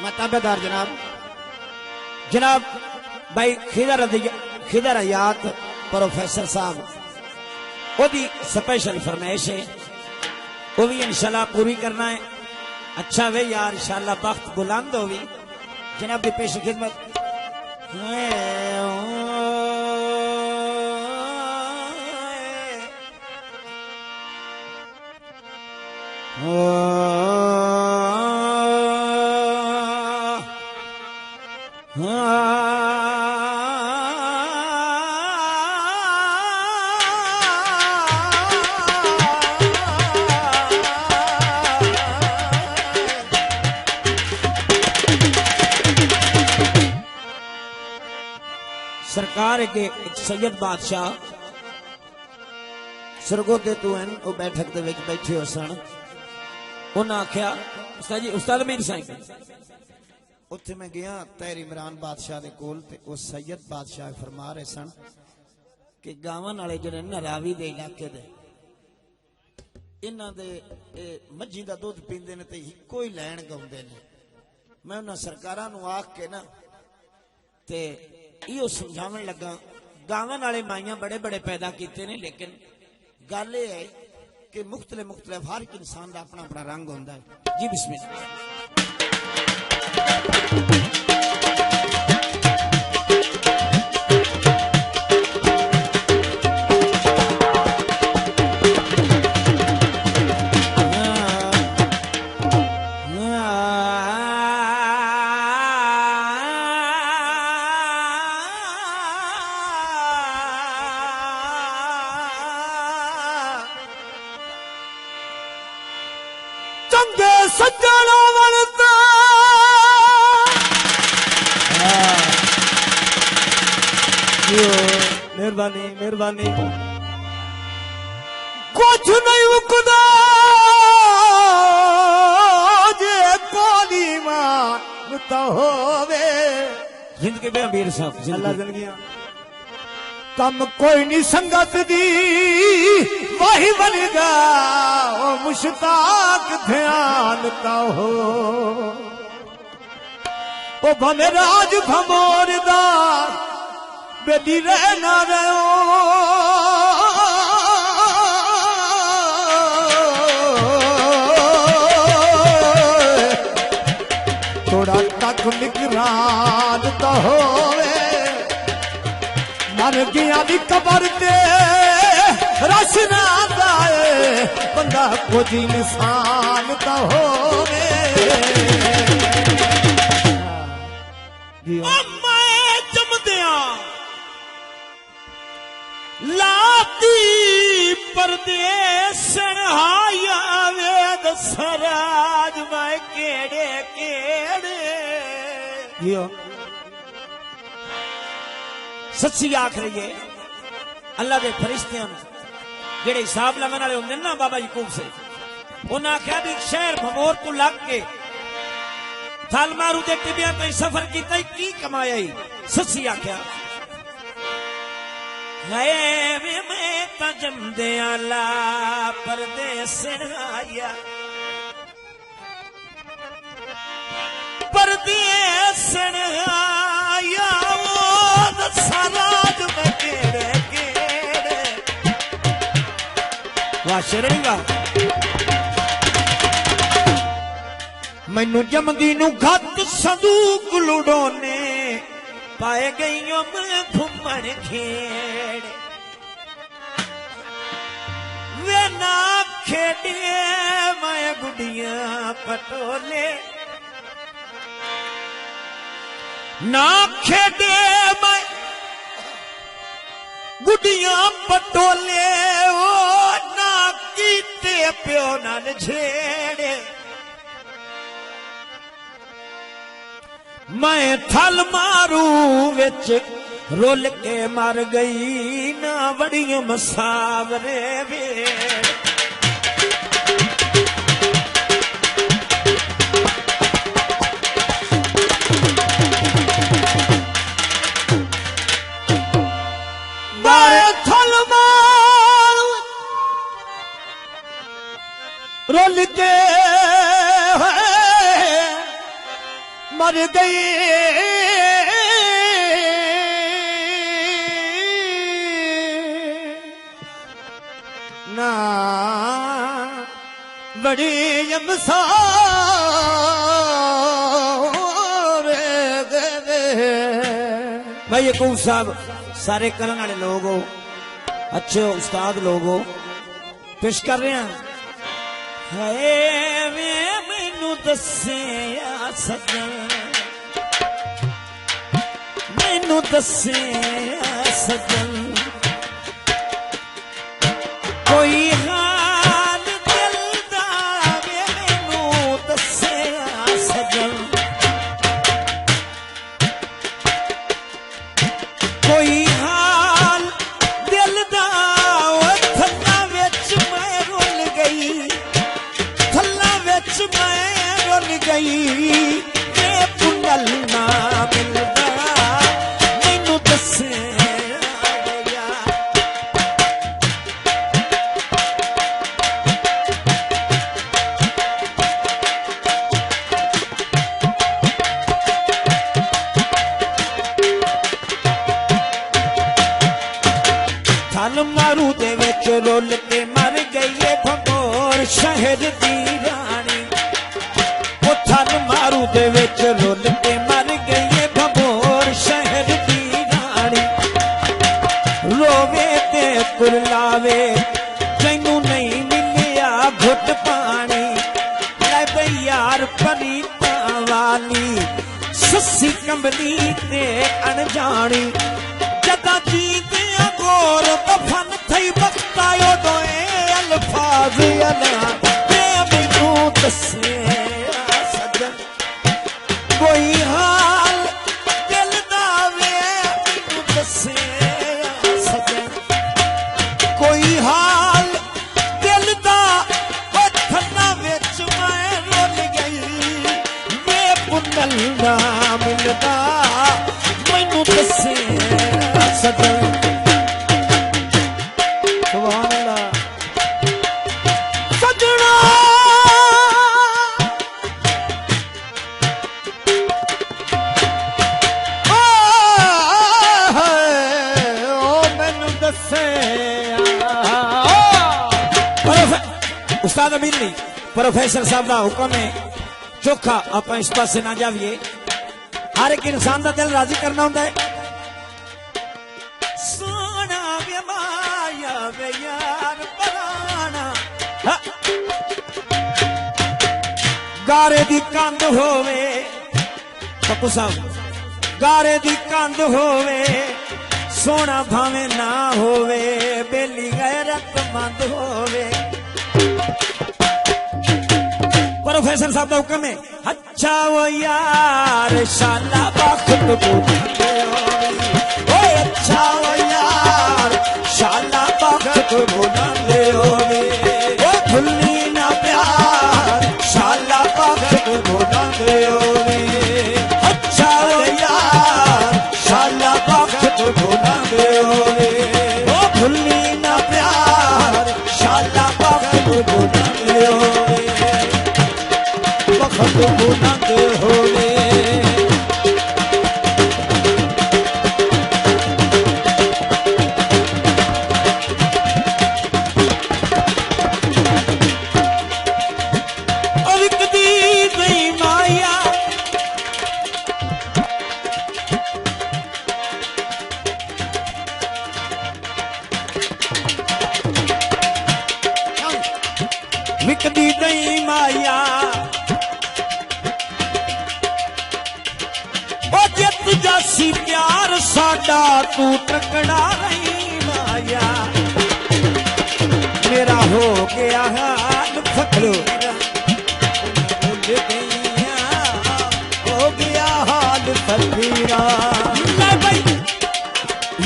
मताबेदार जनाब जनाब भाई खिदर हयात प्रोफेसर साहब ओदी स्पेशल फरमाइश है, वो भी इंशाल्लाह पूरी करना है। अच्छा वे यार इंशाल्लाह वक्त बुलंद होगी जनाब की पेश खिदमत। सरकार के एक सैयद बादशाह सरगोदे तो हैं वो बैठक दे विच बैठे हो सन। उन्हें आख्या उस्ताद जी उस्ताद मीर साहिब उत्थे मैं गया तैर इमरान बादशाह दे कोल ते वो सैयद बादशाह फरमा रहे सन कि गावन वाले जिहड़े न रावी दे इलाके दे इन्हां दे मज्जी दा दुध पींदे ने ते इक्को ही लैन गाउंदे ने। मैं उन्हां सरकारां नूं आख के ना ते इहो समझावन लगा गावन वाले माइयां बड़े बड़े पैदा किए ने, लेकिन गल यह है कि मुख्तलिफ हर एक इंसान का अपना अपना रंग होता है। जी बिस्मिल्लाह। सज्जनों बनता मेहरबानी मेहरबानी कुछ नहीं उकदा जे कोली मानता होवे। जिंदगी में अमीर साहब अल्लाह जिंदगियां कम कोई नहीं संगत दी वही बनेगा ओ मुश्ताक ध्यान का हो ओ भमे राज भमोरदा बेटी रहना रहो थोड़ा तक निगरान तो होवे मर गया दी कबर ते रसना दाए बंदा कुछ इंसान तो होवे। मैं जमदिया लाती परदेसन हाया वेद सराज मैं केड़े केड़े सच्ची आख रही है अल्लाह के फरिश्ते जेड़े हिसाब लगन वाले होंगे ना बाबा यकूब से उन्हें आख्या भी शहर भमोर को लग के थल मारू के टिबिया तो सफर किया की कमाया ही सच्ची आख्या मैं तो जमदे आला परदेसन आया परदेसन आया सराज में केड़े केड़े वाह शरणीगा मैनू जमदी नू खत संदूक लुडोने पाए गई मैं घुमन खेड़ वे ना खेड़े मैं गुडियां पटोले ना खेड़े मैं गुडियां पटोले ओ ना कीते प्यो नाल छेड़े मैं थल मारू विच रुल के मर गई ना बड़ियां मसावरे वेड़ रोल के मर गई ना बड़ी भाई यकूब साहब सारे करने वाले लोग हो, अच्छे उस्ताद लोग हो, पेश कर रहे हैं। है मैनू दसे सजन, मैनू दसे सजन कोई हाल दिल दा, मैनू दसे सजन कोई हाल दिल दा। थल्ला विच मैं रुल गई, थल्ला विच मैं रुल गई, ते पुनल ना मिलदा मैनू दसे गया। थल मारू दे विच रुल के मर गई भंगोर शहर दी रानी। वो थल मारू दे विच रुल के मर गई भंगोर शहर दी रानी। रोवे ते कुरलावे तैनू नहीं मिलिया घुट पानी। लै बई यार परीता वाली सस्सी कंबली ते अनजानी। जदा जीत गोर दफन थई बख्तायो दोए अल्फाज अला मैनू दसे सजन कोई हाल दिल दा, मैनू दसे सजन कोई हाल दिल दा। थल्ला विच मैं रुल गई, मैं पुनल ना मिलदा मैनू दसे सजन। सजना मैनू दसे उस्ताद अमीर नहीं प्रोफेसर साहब का हुक्म है चोखा आप इस पासे ना जाइए। हर एक इंसान का दिल राजी करना होता है। सोना वे माया वे यार पराना गारे दी कंध होवे, पप्पू साहब गारे दी कंध होवे, सोना भावे ना होवे, बेली गैरत मंद होवे। प्रोफेसर साहब का हुक्म है अच्छा वो यार शाला बख्त बुलाते हो, अच्छा वो यार शाला बख्त बुलाते हो, वो भुल्ली ना प्यार शाला बख्त बुलाते हो। अच्छा वो यार शाला बख्त बुलाते हो, वो भुल्ली ना प्यार शाला बख्त बुलाते हो, बख्त बुलाते हो। विकदी दई माया ओ जित जासी प्यार साडा तू टकड़ा नहीं माया। मेरा हो गया हाल फकीरा हो गया हाल फकीरा।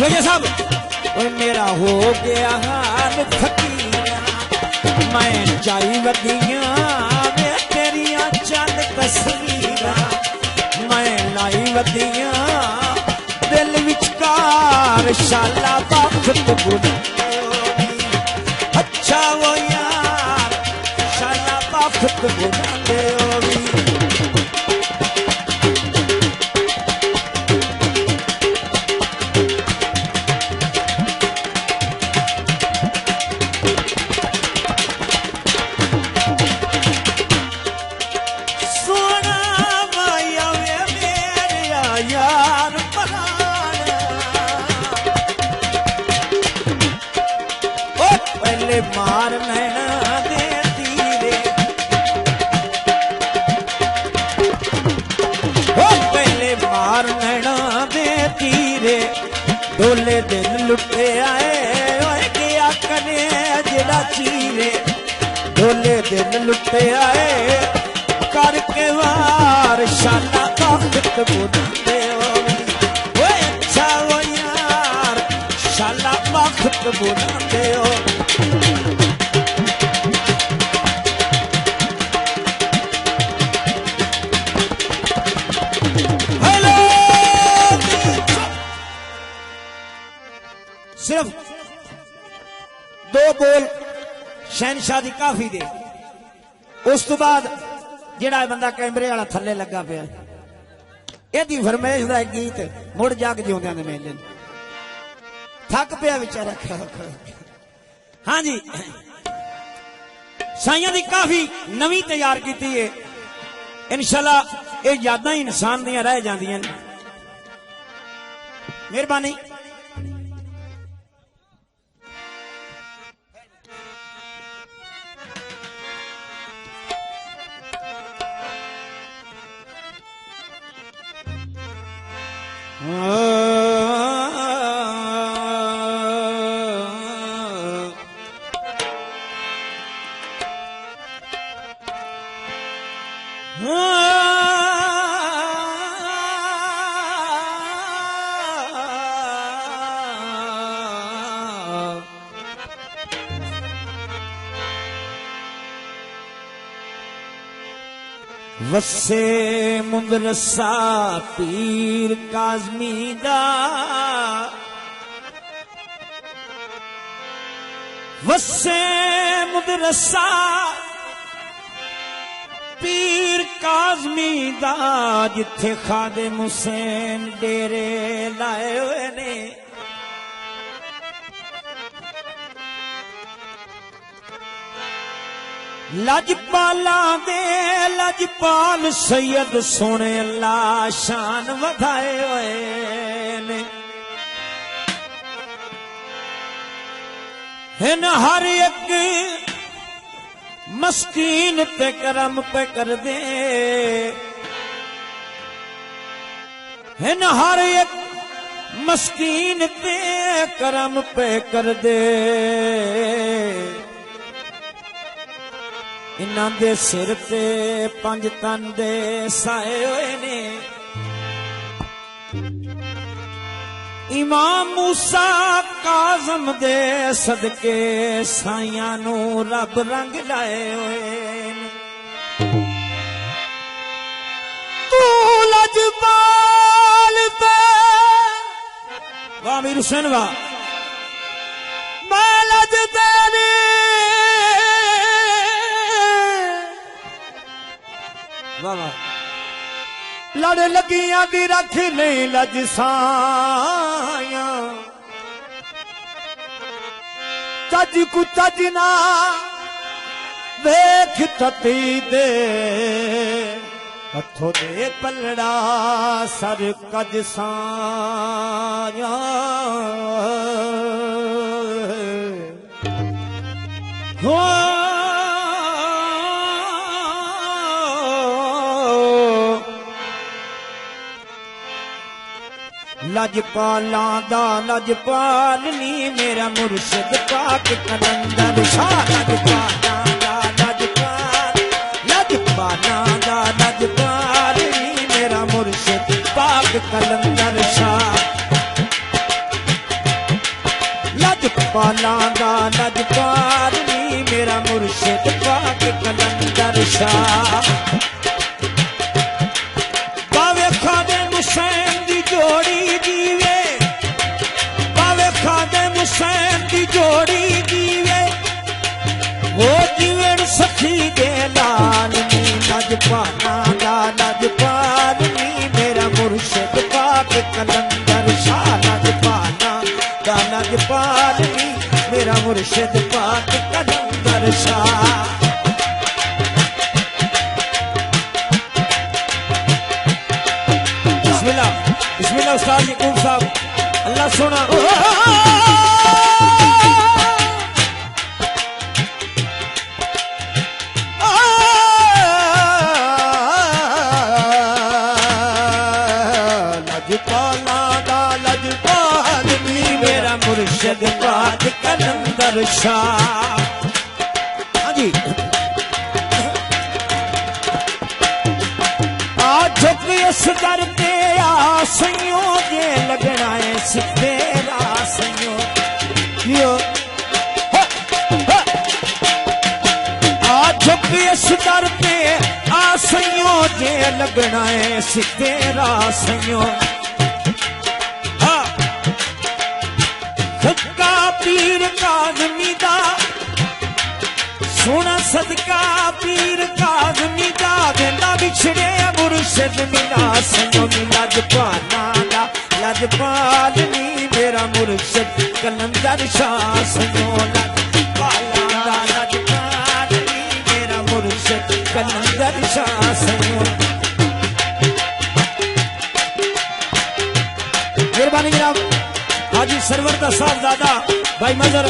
भाई साहब मेरा हो गया हाल फकीरा, मैं जाई वदिया मैं तेरिया चंद तस्वीरा, मैं लाई वदिया दिल विचकार शाला बख्त बुलाते हो। अच्छा वो यार शाला बख्त बुलाते हो। मार नैना दे तीरे ओ पहले मार नैना दे तीरे डोले दिन लुटे आए ओए गया कने जड़ा चीरे डोले दिन लुटे आए करके वार शाला वक्त बुलंदे ओए अच्छा वो यार शाला वक्त बुलंदे ओ सिर्फ दो बोल शहनशाह दी काफी दे उस तो बाद जेड़ा बंदा कैमरे वाला थले लगा पिया एदी फरमाइश दा गीत मुड़ जाग जिउंदियां दे मेले थक पिया बेचारा हाँ जी साइयां दी काफी नवी तैयार की है इंशाल्लाह ये यादां ही इंसान दियां रह जांदियां मेहरबानी वसे मुंदरसा पीर काज़मी दा वसे मुंदरसा पीर काज़मी दा जिथे खादिम हुसैन डेरे लाए हुए ने लजपाला दे लजपाल सैयद सोने अल्लाह शान वधाए हुए ने हिन हर एक मस्कीन पे करम पे कर दे हिन हर एक मस्कीन पे करम पे कर दे इन्हां दे सिर ते पंज तन दे साए होए ने इमाम मूसा काज़म दे सदके साइयां नू रब रंग लाए होए ने तू लजपाल ते वाह मीर हुसैन वाह मैं लजदानी लड़ लगियां दी रख नहीं लजसाया तज कु तज ना देख तती दे हथों दे पलड़ा सर कज साया हो लजपाला दा लजपाल नी मेरा मुर्शिद पाक कलंदर शाह लजपाला दा लजपाल लजपाला दा लजपाल नी मेरा मुर्शिद पाक कलंदर शाह लजपाला दा लजपाल नी मेरा मुर्शिद पाक कलंदर शाह बावे खादिम हुसैन दी जोड़ी जीवे बावे खादिम हुसैन दी जोड़ी जीवे वो जीवन सखी दे लाल नी लजपाला दा लजपाल नी मेरा मुर्शिद पाक कलंदर शाह लजपाला दा लजपाल नी मेरा मुर्शिद पाक कलंदर शाह बिस्मिल्लाह उस्ताद यकूब साहब अल्लाह सोना कलंदर शाह। हाँ जी, आ झुक इस दर ते आसियों जे लगना है सिद्धेरा सियों यो। आ झुक इस दर ते आसियों जे लगना है सिद्धेरा सियों। खक्का पीर काज़मी दा सोना सदका पीर काज़मी दा देंदा बिछड़े मुर्शिद मिला सनो नी लजपाना दा लजपाल नी मेरा मुर्शिद कलंदर शाह सनो लजपाला दा लजपाल नी मेरा मुर्शिद कलंदर शाह सनो। मेहरबानी जनाब हाजी सरवर दा साहबजादा भाई मजर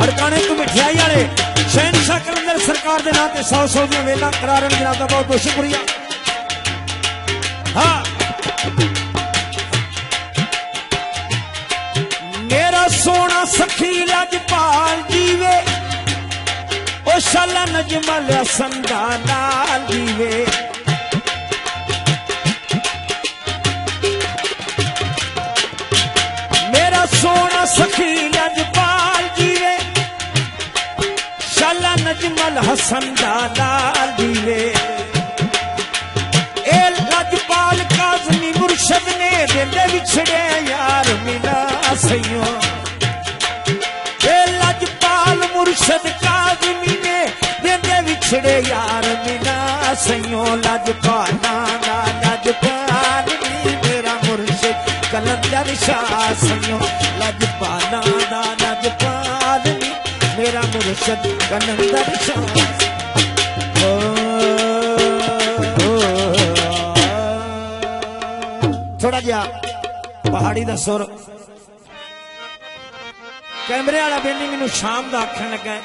अड़काने तू मिठाई वाले शहनशाह कलंदर सरकार के नाम से 100 दी वेला करा रहे जनाब का बहुत बहुत शुक्रिया। हाँ मेरा सोना सखी लजपाल जीवे ओ शाला नजमल संदा लाल जीवे। मेरा सोना सखी लजपाल जीवे शाला नजमल हसन लाल जीवे। ए लजपाल काज़मी मुर्शद ने देंदे बिछड़े यार मिला सयो। ए लजपाल मुर्शद काज़मी ने देंदे बिछड़े यार मिला सयो। लजपाला दा लजपाल नी मेरा मुर्शिद कलंदर शाह सयो। लजपाला दा लजपाल नी मेरा मुर्शिद कलंदर शाह। थोड़ा जा पहाड़ी दा सुर कैमरे वाला बेनी मैनू शाम दा आखन लगा